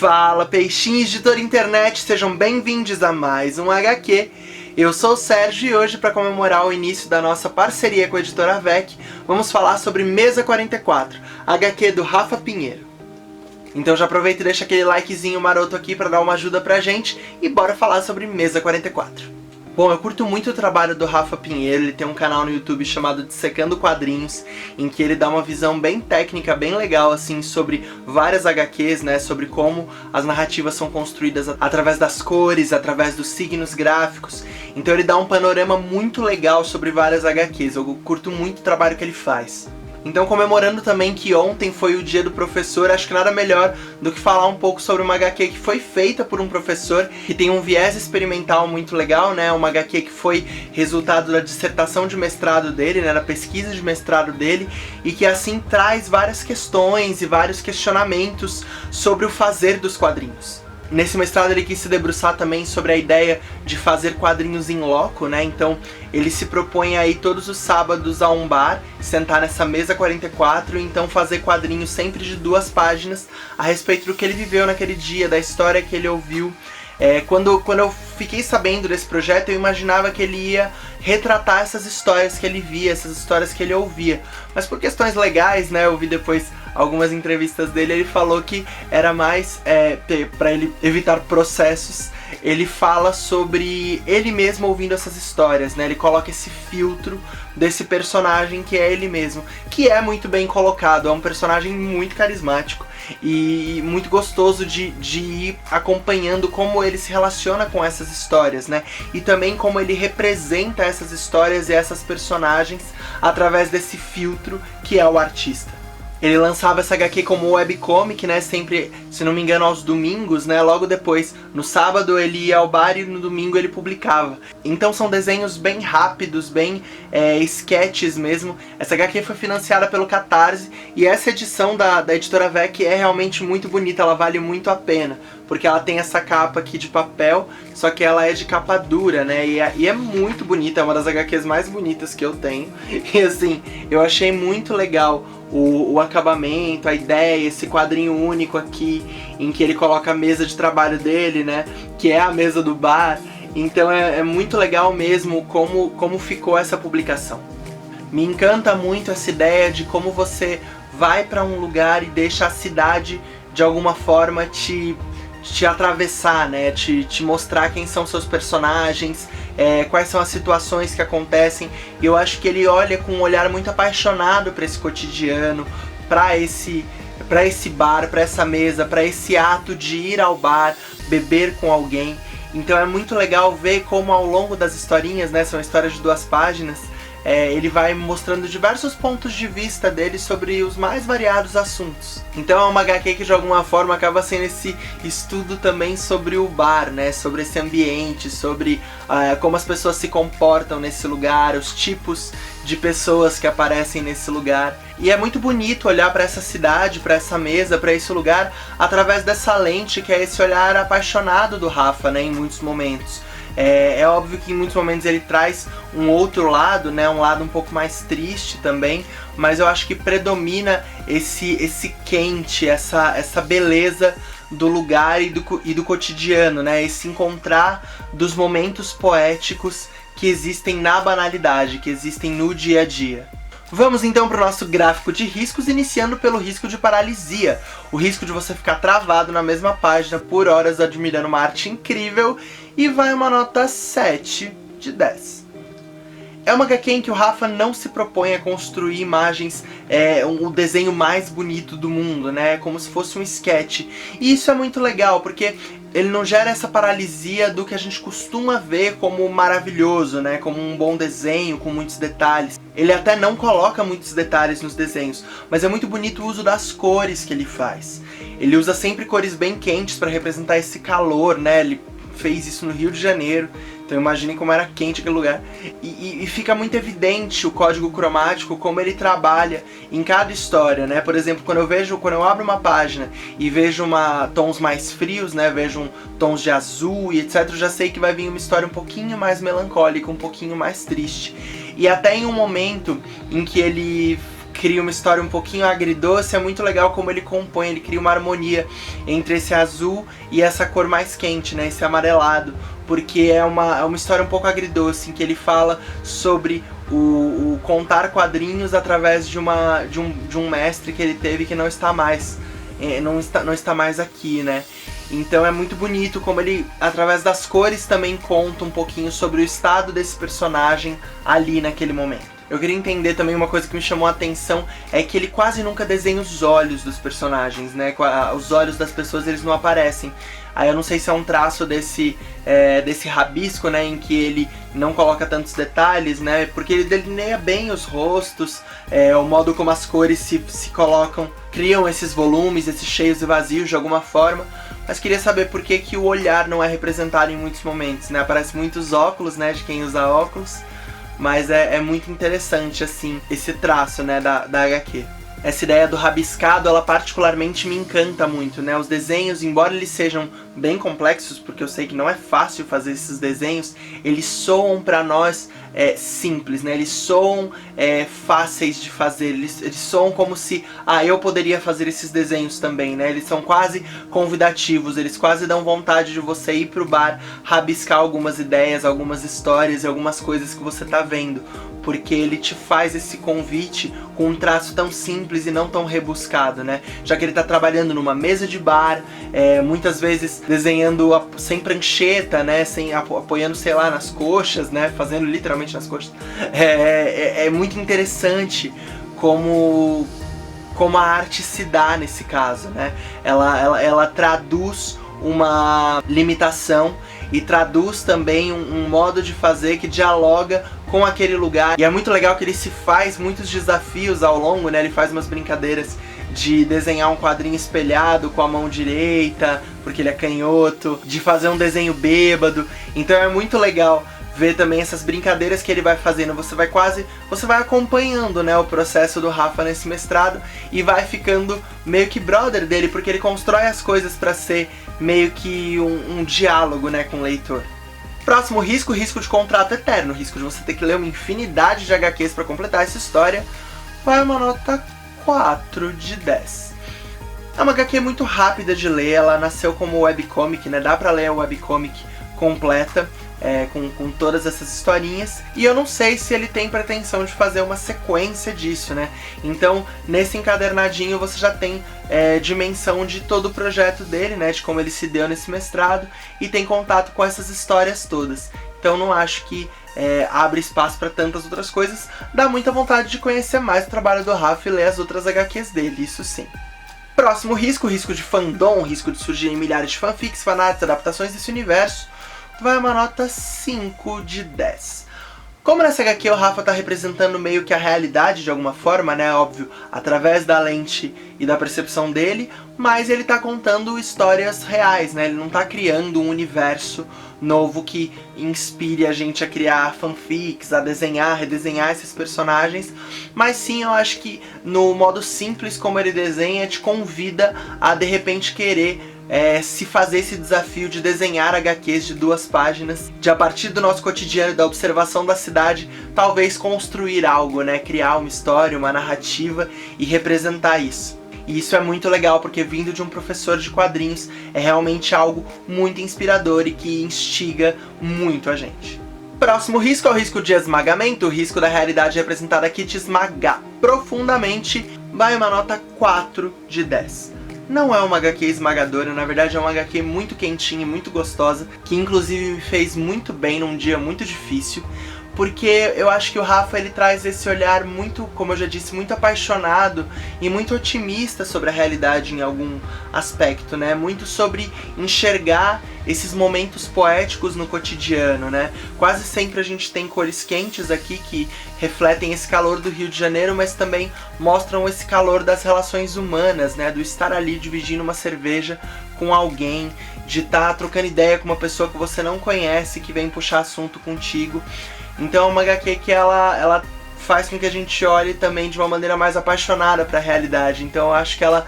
Fala, peixinhos de toda a internet, sejam bem-vindos a mais um HQ. Eu sou o Sérgio e hoje, para comemorar o início da nossa parceria com a editora VEC, vamos falar sobre Mesa 44, HQ do Rafa Pinheiro. Então já aproveita e deixa aquele likezinho maroto aqui para dar uma ajuda pra gente e bora falar sobre Mesa 44. Bom, eu curto muito o trabalho do Rafa Pinheiro, ele tem um canal no YouTube chamado Dissecando Quadrinhos, em que ele dá uma visão bem técnica, bem legal, assim, sobre várias HQs, né, sobre como as narrativas são construídas através das cores, através dos signos gráficos. Então ele dá um panorama muito legal sobre várias HQs, eu curto muito o trabalho que ele faz. Então, comemorando também que ontem foi o dia do professor, acho que nada melhor do que falar um pouco sobre uma HQ que foi feita por um professor, que tem um viés experimental muito legal, né? Uma HQ que foi resultado da dissertação de mestrado dele, né? Da pesquisa de mestrado dele, e que assim traz várias questões e vários questionamentos sobre o fazer dos quadrinhos. Nesse mestrado ele quis se debruçar também sobre a ideia de fazer quadrinhos in loco, né? Então ele se propõe aí todos os sábados a um bar, sentar nessa mesa 44 e então fazer quadrinhos sempre de 2 páginas a respeito do que ele viveu naquele dia, da história que ele ouviu. Quando eu fiquei sabendo desse projeto, eu imaginava que ele ia retratar essas histórias que ele via, essas histórias que ele ouvia. Mas por questões legais, né, eu vi depois algumas entrevistas dele, ele falou que era mais, para ele evitar processos, ele fala sobre ele mesmo ouvindo essas histórias, né? Ele coloca esse filtro desse personagem que é ele mesmo, que é muito bem colocado, é um personagem muito carismático e muito gostoso de ir acompanhando como ele se relaciona com essas histórias, né? E também como ele representa essas histórias e essas personagens através desse filtro que é o artista. Ele lançava essa HQ como webcomic, né, sempre, se não me engano, aos domingos, né, logo depois. No sábado ele ia ao bar e no domingo ele publicava. Então são desenhos bem rápidos, bem sketches mesmo. Essa HQ foi financiada pelo Catarse e essa edição da editora VEC é realmente muito bonita, ela vale muito a pena. Porque ela tem essa capa aqui de papel, só que ela é de capa dura, né, e é muito bonita, é uma das HQs mais bonitas que eu tenho. E assim, eu achei muito legal o acabamento, a ideia, esse quadrinho único aqui, em que ele coloca a mesa de trabalho dele, né, que é a mesa do bar. Então é muito legal mesmo como ficou essa publicação. Me encanta muito essa ideia de como você vai para um lugar e deixa a cidade, de alguma forma, te atravessar, né, te mostrar quem são seus personagens, quais são as situações que acontecem. E eu acho que ele olha com um olhar muito apaixonado para esse cotidiano, para esse bar, para essa mesa, para esse ato de ir ao bar, beber com alguém. Então é muito legal ver como ao longo das historinhas, né, são histórias de 2 páginas, ele vai mostrando diversos pontos de vista dele sobre os mais variados assuntos. Então é uma HQ que de alguma forma acaba sendo esse estudo também sobre o bar, né? Sobre esse ambiente, sobre como as pessoas se comportam nesse lugar, os tipos de pessoas que aparecem nesse lugar. E é muito bonito olhar para essa cidade, para essa mesa, para esse lugar, através dessa lente que é esse olhar apaixonado do Rafa, né? Em muitos momentos. É óbvio que em muitos momentos ele traz um outro lado, né, um lado um pouco mais triste também, mas eu acho que predomina esse quente, essa beleza do lugar e do cotidiano, né, esse encontrar dos momentos poéticos que existem na banalidade, que existem no dia a dia. Vamos então para o nosso gráfico de riscos, iniciando pelo risco de paralisia. O risco de você ficar travado na mesma página por horas admirando uma arte incrível, e vai uma nota 7 de 10. É uma HQ em que o Rafa não se propõe a construir imagens, o desenho mais bonito do mundo, né? Como se fosse um sketch. E isso é muito legal, porque ele não gera essa paralisia do que a gente costuma ver como maravilhoso, né? Como um bom desenho, com muitos detalhes. Ele até não coloca muitos detalhes nos desenhos, mas é muito bonito o uso das cores que ele faz. Ele usa sempre cores bem quentes para representar esse calor, né? Ele fez isso no Rio de Janeiro, então imaginem como era quente aquele lugar. E fica muito evidente o código cromático, como ele trabalha em cada história, né? Por exemplo, quando eu abro uma página e vejo tons mais frios, né? Vejo tons de azul e etc, eu já sei que vai vir uma história um pouquinho mais melancólica, um pouquinho mais triste. E até em um momento em que ele cria uma história um pouquinho agridoce, é muito legal como ele compõe, ele cria uma harmonia entre esse azul e essa cor mais quente, né, esse amarelado, porque é uma história um pouco agridoce, em que ele fala sobre o contar quadrinhos através de um mestre que ele teve que não está mais, não está mais aqui, né. Então é muito bonito como ele, através das cores, também conta um pouquinho sobre o estado desse personagem ali naquele momento. Eu queria entender também uma coisa que me chamou a atenção, é que ele quase nunca desenha os olhos dos personagens, né? Os olhos das pessoas, eles não aparecem. Aí eu não sei se é um traço desse rabisco, né, em que ele não coloca tantos detalhes, né, porque ele delineia bem os rostos, o modo como as cores se colocam, criam esses volumes, esses cheios e vazios de alguma forma. Mas queria saber por que o olhar não é representado em muitos momentos, né? Aparece muitos óculos, né, de quem usa óculos, mas é muito interessante, assim, esse traço, né, da HQ. Essa ideia do rabiscado, ela particularmente me encanta muito, né? Os desenhos, embora eles sejam bem complexos, porque eu sei que não é fácil fazer esses desenhos, eles soam pra nós simples, né? Eles soam fáceis de fazer, eles soam como se, eu poderia fazer esses desenhos também, né? Eles são quase convidativos, eles quase dão vontade de você ir pro bar, rabiscar algumas ideias, algumas histórias e algumas coisas que você tá vendo, porque ele te faz esse convite com um traço tão simples e não tão rebuscado, né? Já que ele tá trabalhando numa mesa de bar, muitas vezes desenhando sem prancheta, né? Apoiando, sei lá, nas coxas, né? Fazendo literalmente nas coxas. É muito interessante como a arte se dá nesse caso, né? Ela traduz uma limitação e traduz também um modo de fazer que dialoga com aquele lugar. E é muito legal que ele se faz muitos desafios ao longo, né? Ele faz umas brincadeiras de desenhar um quadrinho espelhado com a mão direita, porque ele é canhoto, de fazer um desenho bêbado. Então é muito legal ver também essas brincadeiras que ele vai fazendo. Você vai acompanhando, né, o processo do Rafa nesse mestrado e vai ficando meio que brother dele, porque ele constrói as coisas para ser meio que um diálogo, né, com o leitor. Próximo risco de contrato eterno, risco de você ter que ler uma infinidade de HQs para completar essa história, vai uma nota 4 de 10. É uma HQ muito rápida de ler, ela nasceu como webcomic, né, dá pra ler a webcomic completa, com todas essas historinhas, e eu não sei se ele tem pretensão de fazer uma sequência disso, né? Então, nesse encadernadinho você já tem dimensão de todo o projeto dele, né? De como ele se deu nesse mestrado, e tem contato com essas histórias todas. Então não acho que abre espaço para tantas outras coisas. Dá muita vontade de conhecer mais o trabalho do Rafa e ler as outras HQs dele, isso sim. Próximo risco de fandom, risco de surgirem milhares de fanfics, fanarts, adaptações desse universo, vai uma nota 5 de 10. Como nessa HQ o Rafa tá representando meio que a realidade de alguma forma, né, óbvio, através da lente e da percepção dele, mas ele tá contando histórias reais, né, ele não tá criando um universo novo que inspire a gente a criar fanfics, a desenhar, redesenhar esses personagens, mas sim, eu acho que no modo simples como ele desenha, te convida a de repente querer se fazer esse desafio de desenhar HQs de 2 páginas, de a partir do nosso cotidiano e da observação da cidade, talvez construir algo, né? Criar uma história, uma narrativa e representar isso. E isso é muito legal, porque vindo de um professor de quadrinhos, é realmente algo muito inspirador e que instiga muito a gente. Próximo risco é o risco de esmagamento, o risco da realidade representada aqui te esmagar profundamente, vai uma nota 4 de 10. Não é uma HQ esmagadora, na verdade é uma HQ muito quentinha e muito gostosa, que inclusive me fez muito bem num dia muito difícil, porque eu acho que o Rafa ele traz esse olhar muito, como eu já disse, muito apaixonado e muito otimista sobre a realidade em algum aspecto, né? Muito sobre enxergar esses momentos poéticos no cotidiano, né? Quase sempre a gente tem cores quentes aqui que refletem esse calor do Rio de Janeiro, mas também mostram esse calor das relações humanas, né? Do estar ali dividindo uma cerveja com alguém, de estar trocando ideia com uma pessoa que você não conhece, que vem puxar assunto contigo. Então é uma HQ que ela faz com que a gente olhe também de uma maneira mais apaixonada para a realidade. Então eu acho que ela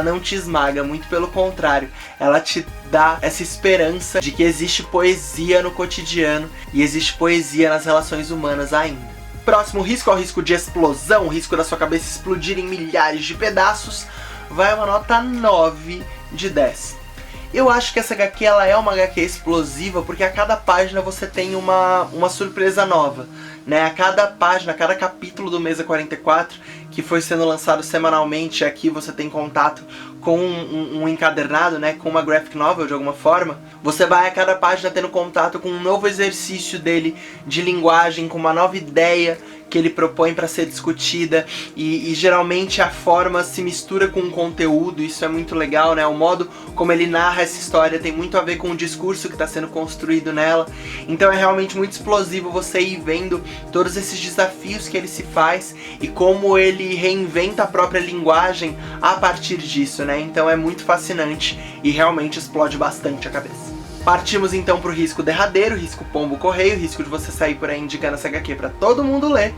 não te esmaga, muito pelo contrário. Ela te dá essa esperança de que existe poesia no cotidiano e existe poesia nas relações humanas ainda. próximo risco é o risco de explosão, o risco da sua cabeça explodir em milhares de pedaços, vai uma nota 9 de 10. Eu acho que essa HQ ela é uma HQ explosiva porque a cada página você tem uma surpresa nova, né? A cada página, a cada capítulo do Mesa 44, que foi sendo lançado semanalmente, aqui você tem contato com um encadernado, né? Com uma graphic novel de alguma forma. Você vai a cada página tendo contato com um novo exercício dele de linguagem, com uma nova ideia que ele propõe para ser discutida, e geralmente a forma se mistura com o conteúdo, isso é muito legal, né? O modo como ele narra essa história tem muito a ver com o discurso que está sendo construído nela, então é realmente muito explosivo você ir vendo todos esses desafios que ele se faz e como ele reinventa a própria linguagem a partir disso, né? Então é muito fascinante e realmente explode bastante a cabeça. Partimos então para o risco derradeiro, risco pombo correio, risco de você sair por aí indicando essa HQ para todo mundo ler.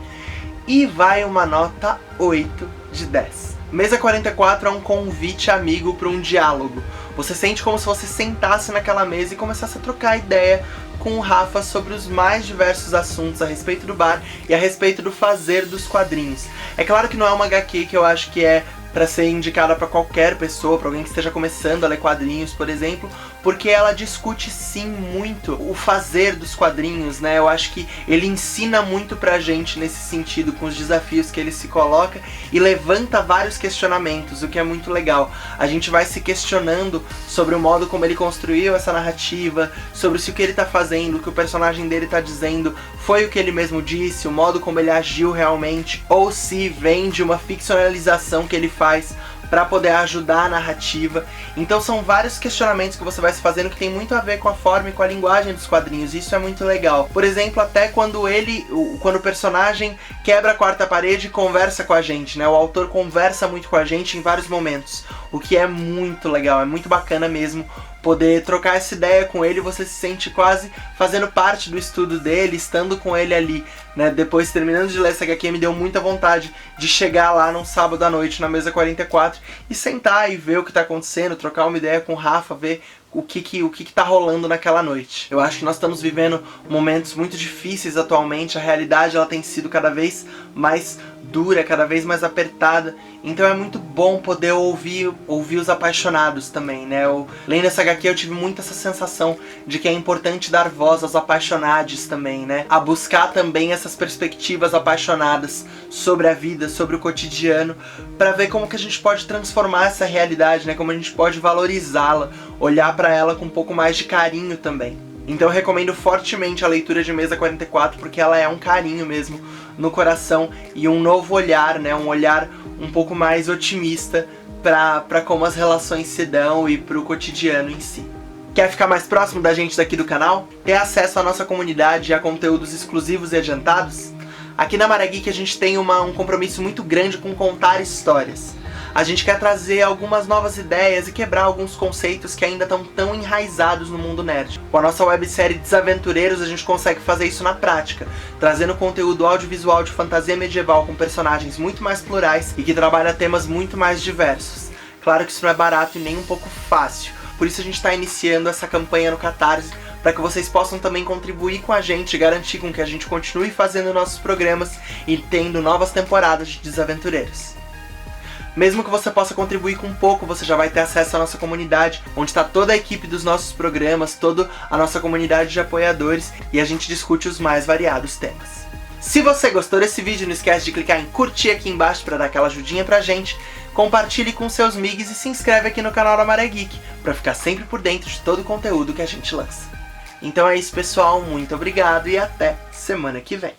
E vai uma nota 8 de 10. Mesa 44 é um convite amigo para um diálogo. Você sente como se você sentasse naquela mesa e começasse a trocar ideia com o Rafa sobre os mais diversos assuntos a respeito do bar e a respeito do fazer dos quadrinhos. É claro que não é uma HQ que eu acho que é para ser indicada para qualquer pessoa, para alguém que esteja começando a ler quadrinhos, por exemplo, porque ela discute sim muito o fazer dos quadrinhos, né? Eu acho que ele ensina muito pra gente nesse sentido, com os desafios que ele se coloca e levanta vários questionamentos, o que é muito legal. A gente vai se questionando sobre o modo como ele construiu essa narrativa, sobre se o que ele tá fazendo, o que o personagem dele tá dizendo foi o que ele mesmo disse, o modo como ele agiu realmente, ou se vem de uma ficcionalização que ele faz para poder ajudar a narrativa. Então são vários questionamentos que você vai se fazendo que tem muito a ver com a forma e com a linguagem dos quadrinhos, isso é muito legal. Por exemplo, até quando o personagem quebra a quarta parede e conversa com a gente, né? O autor conversa muito com a gente em vários momentos, o que é muito legal, é muito bacana mesmo poder trocar essa ideia com ele, você se sente quase fazendo parte do estudo dele, estando com ele ali, né? Depois, terminando de ler essa HQ, me deu muita vontade de chegar lá num sábado à noite na Mesa 44 e sentar e ver o que tá acontecendo, trocar uma ideia com o Rafa, ver o que tá rolando naquela noite. Eu acho que nós estamos vivendo momentos muito difíceis atualmente, a realidade ela tem sido cada vez mais dura, cada vez mais apertada, então é muito bom poder ouvir os apaixonados também, né? Lendo essa HQ eu tive muito essa sensação de que é importante dar voz aos apaixonados também, né? A buscar também essas perspectivas apaixonadas sobre a vida, sobre o cotidiano, para ver como que a gente pode transformar essa realidade, né? Como a gente pode valorizá-la, olhar para ela com um pouco mais de carinho também. Então eu recomendo fortemente a leitura de Mesa 44, porque ela é um carinho mesmo no coração e um novo olhar, né? Um olhar um pouco mais otimista para como as relações se dão e para o cotidiano em si. Quer ficar mais próximo da gente daqui do canal? Ter acesso à nossa comunidade e a conteúdos exclusivos e adiantados? Aqui na Maré Geek a gente tem um compromisso muito grande com contar histórias. A gente quer trazer algumas novas ideias e quebrar alguns conceitos que ainda estão tão enraizados no mundo nerd. Com a nossa websérie Desaventureiros a gente consegue fazer isso na prática, trazendo conteúdo audiovisual de fantasia medieval com personagens muito mais plurais e que trabalha temas muito mais diversos. Claro que isso não é barato e nem um pouco fácil, por isso a gente está iniciando essa campanha no Catarse, para que vocês possam também contribuir com a gente e garantir com que a gente continue fazendo nossos programas e tendo novas temporadas de Desaventureiros. Mesmo que você possa contribuir com pouco, você já vai ter acesso à nossa comunidade, onde está toda a equipe dos nossos programas, toda a nossa comunidade de apoiadores, e a gente discute os mais variados temas. Se você gostou desse vídeo, não esquece de clicar em curtir aqui embaixo para dar aquela ajudinha pra gente, compartilhe com seus migs e se inscreve aqui no canal da Maré Geek, para ficar sempre por dentro de todo o conteúdo que a gente lança. Então é isso, pessoal, muito obrigado e até semana que vem.